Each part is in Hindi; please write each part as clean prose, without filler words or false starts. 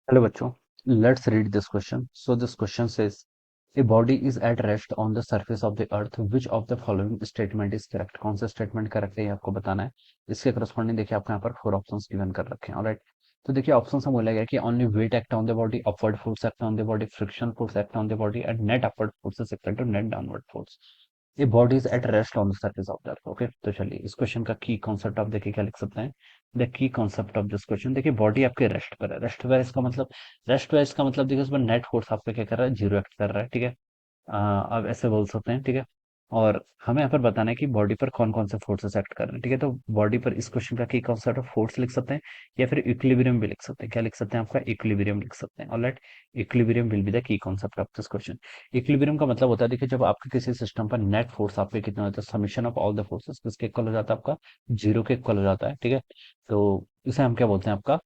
Hello बच्चों, let's read this question. So this question says, a body is at rest on the surface of the earth. Which of the following statement is correct? कौन सा स्टेटमेंट करेक्ट है ये आपको बताना है। इसके करस्पॉन्डिंग देखिए आपको यहाँ पर फोर ऑप्शंस गिवन कर रखे हैं। ऑलराइट, तो देखिए ऑप्शन में बोला गया कि only weight act on the body, upward force act on the body, friction force act on the body and net upward force is equal to net downward force. ये body is at rest on the surface of the earth. Okay, तो चलिए इस क्वेश्चन का की कॉन्सेप्ट आप देखिए क्या लिख सकते हैं। The key concept of this question, देखिए बॉडी आपके रेस्ट पर है। रेस्ट पर इसका मतलब, रेस्ट पर इसका मतलब देखिए उसमें नेट फोर्स आप पे क्या कर रहा है, जीरो एक्ट कर रहा है। ठीक है, आप ऐसे बोल सकते हैं। ठीक है, और हमें यहाँ पर बताना है कि बॉडी पर कौन कौन से फोर्सेस एक्ट कर रहे हैं। ठीक है, तो बॉडी पर इस क्वेश्चन का की कॉन्सेप्ट ऑफ फोर्स लिख सकते हैं या फिर इक्विलिब्रियम भी लिख सकते हैं। क्या लिख सकते हैं, आपका इक्विलिब्रियम लिख सकते हैं। Alright, equilibrium will be the key concept of this question. Equilibrium का मतलब होता है, देखिए जब आपके किसी सिस्टम पर नेट फोर्स आप पे कितना होता है, summation of all the forces किसके इक्वल हो जाता है, आपका जीरो के इक्वल हो जाता है। ठीक है, तो इसे हम क्या बोलते हैं, आपका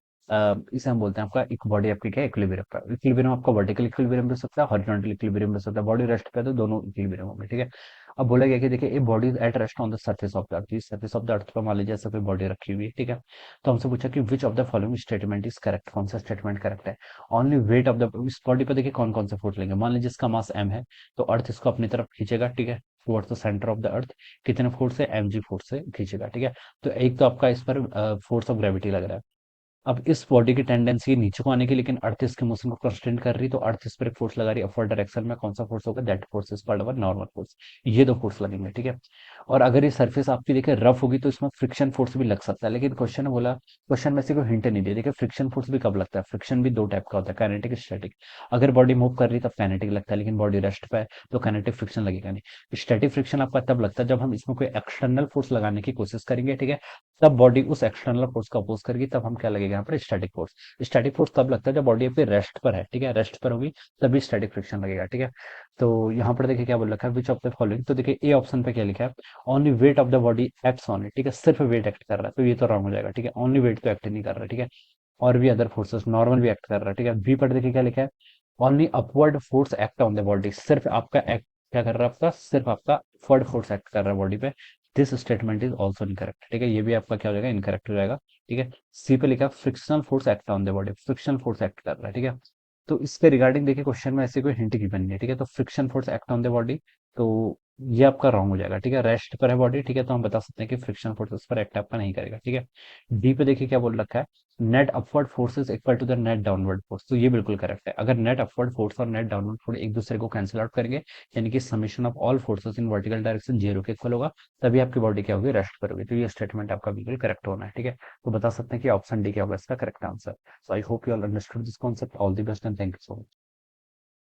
इसे हम बोलते हैं आपका एक बॉडी आपकी क्या इक्विलिब्रियम पर। इक्विलिब्रियम आपका वर्टिकल इक्विलिब्रियम भी हो सकता है, हॉरिजॉन्टल इक्विलिब्रियम भी हो सकता है। बॉडी रेस्ट पे है तो दोनों इक्विलिब्रियम होंगे। ठीक है, अब बोला गया कि देखिए a body is at rest on the surface of the earth. Surface of the अर्थ पर मान लीजिए ऐसा कोई बॉडी रखी हुई है। ठीक है, तो हमसे पूछा कि which of the following statement is correct, कौन सा स्टेटमेंट करेक्ट है। ओनली वेट ऑफ द, इस बॉडी पर देखिए कौन कौन से फोर्स लेंगे। मान लीजिए इसका मास एम है, तो अर्थ इसको अपनी तरफ खींचेगा। ठीक है, towards the centre of the अर्थ कितने फोर्स से, एम जी फोर्स से खींचेगा। ठीक है, तो एक तो आपका इस पर फोर्स ऑफ ग्रेविटी लग रहा है। अब इस बॉडी की टेंडेंसी नीचे को आने की, लेकिन अर्थ इसके मोशन को कंस्ट्रेंट कर रही, तो अर्थ इस पर एक फोर्स लगा रही है अपवर्ड डायरेक्शन में। कौन सा फोर्स होगा, that force is called our normal force. ये दो फोर्स लगेंगे। ठीक है, और अगर ये सरफेस आपकी देखिए रफ होगी तो इसमें फ्रिक्शन फोर्स भी लग सकता है। लेकिन क्वेश्चन ने बोला, क्वेश्चन में से कोई हिंट नहीं दिया। देखिए फ्रिक्शन फोर्स भी कब लगता है, फ्रिक्शन भी दो टाइप का होता है, काइनेटिक स्टैटिक। अगर बॉडी मूव कर रही है तब काइनेटिक लगता है, लेकिन बॉडी रेस्ट पे है तो काइनेटिक फ्रिक्शन लगेगा नहीं। स्टैटिक फ्रिक्शन आपका तब लगता है जब हम इसमें कोई एक्सटर्नल फोर्स लगाने की कोशिश करेंगे। ठीक है, तब बॉडी उस एक्सटर्नल फोर्स का अपोज करेगी, तब हम क्या लगेगा यहाँ पर, स्टैटिक फोर्स। स्टैटिक फोर्स तब लगता है जब बॉडी पे रेस्ट पर है। ठीक है, रेस्ट पर होगी तभी स्टैटिक फ्रिक्शन लगेगा। ठीक है, तो यहाँ पर देखिए क्या बोल रखा है, विच ऑफ द फॉलोइंग। तो देखिए ए ऑप्शन पे क्या लिखा है, only weight of the body acts on it. ठीक है, सिर्फ वेट एक्ट कर रहा है, तो ये तो रॉन्ग हो जाएगा। ठीक है, ओनली वेट तो एक्ट नहीं कर रहा है। ठीक है, और भी अदर फोर्सेस नॉर्मल भी एक्ट कर रहा है। ठीक है, बी पर देखिए क्या लिखा है, only upward force act on the body. सिर्फ आपका एक्ट क्या कर रहा है, आपका सिर्फ आपका अपवर्ड फोर्स एक्ट कर रहा है बॉडी पे। This statement is also incorrect. ठीक है, ये भी आपका क्या हो जाएगा, इनकरेक्ट हो जाएगा। ठीक है, सी पे लिखा frictional force act on the body, friction force act कर रहा है। ठीक है, तो इसके रिगार्डिंग देखिए क्वेश्चन में ऐसी कोई हिंट की बनी है। ठीक है, तो friction force act on the body, तो ये आपका रॉन्ग हो जाएगा। ठीक है, रेस्ट पर है बॉडी। ठीक है, तो हम बता सकते हैं कि फ्रिक्शन फोर्स उस पर एक्ट आपका नहीं करेगा। ठीक है, डी पे देखिए क्या बोल रखा है, net upward force is equal to the net downward force. तो ये बिल्कुल करेक्ट है। अगर नेट अपवर्ड फोर्स और नेट डाउनवर्ड फोर्स एक दूसरे को कैंसिल आउट करेंगे, यानी कि summation of all forces in vertical direction zero के इक्वल होगा, तभी आपकी बॉडी क्या होगी, रेस्ट पर होगी। तो ये स्टेटमेंट आपका बिल्कुल करेक्ट होना है। ठीक है, तो बता सकते हैं कि ऑप्शन डी क्या होगा इसका correct answer. So I hope you all understood this concept. All the best and thank you so much.